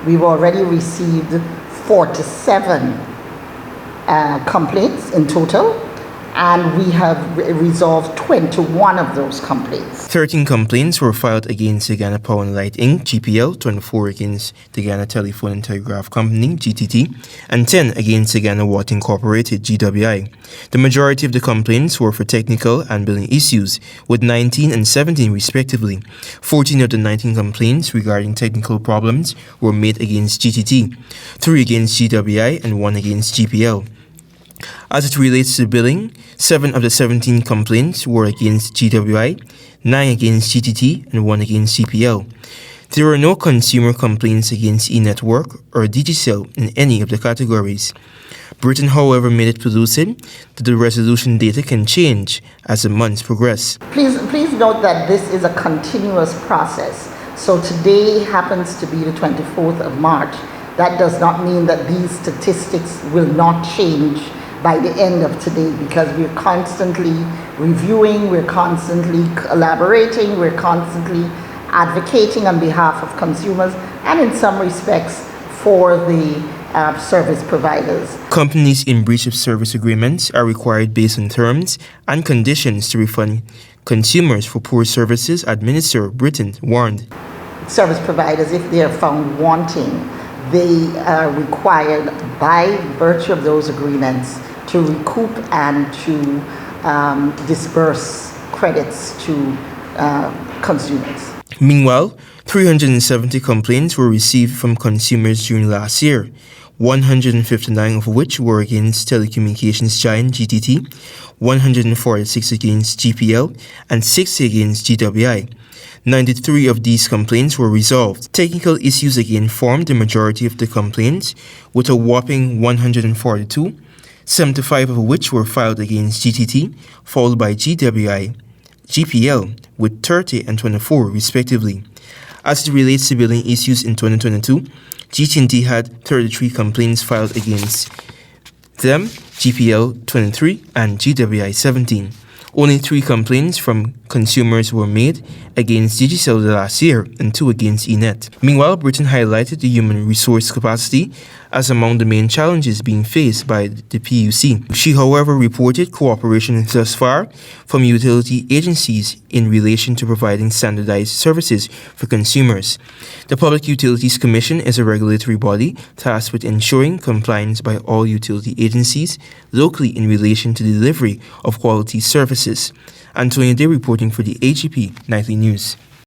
We've already received 47 complaints in total, and we have resolved 21 of those complaints. 13 complaints were filed against the Guyana Power and Light Inc., GPL, 24 against the Guyana Telephone and Telegraph Company, GTT, and 10 against the Guyana Water Incorporated, GWI. The majority of the complaints were for technical and billing issues, with 19 and 17 respectively. 14 of the 19 complaints regarding technical problems were made against GTT, 3 against GWI, and 1 against GPL. As it relates to billing, 7 of the 17 complaints were against GWI, 9 against GTT, and 1 against GPL. There were no consumer complaints against eNetwork or Digicel in any of the categories. Britain, however, made it pellucid that the resolution data can change as the months progress. Please note that this is a continuous process. So today happens to be the 24th of March. That does not mean that these statistics will not change by the end of today, because we're constantly reviewing, we're constantly collaborating, we're constantly advocating on behalf of consumers and in some respects for the service providers. Companies in breach of service agreements are required based on terms and conditions to refund consumers for poor services administered, Britain warned. Service providers, if they are found wanting, they are required by virtue of those agreements to recoup and to disburse credits to consumers. Meanwhile, 370 complaints were received from consumers during last year, 159 of which were against telecommunications giant GTT, 146 against GPL, and 60 against GWI. 93 of these complaints were resolved. Technical issues again formed the majority of the complaints, with a whopping 142, 75 of which were filed against GTT, followed by GWI, GPL, with 30 and 24 respectively. As it relates to billing issues in 2022, GTT had 33 complaints filed against them, GPL 23 and GWI 17. Only 3 complaints from consumers were made against Digicel last year and 2 against eNet. Meanwhile, Britain highlighted the human resource capacity as among the main challenges being faced by the PUC. She, however, reported cooperation thus far from utility agencies in relation to providing standardized services for consumers. The Public Utilities Commission is a regulatory body tasked with ensuring compliance by all utility agencies locally in relation to the delivery of quality services. Anthonio Dey reporting for the AGP Nightly News.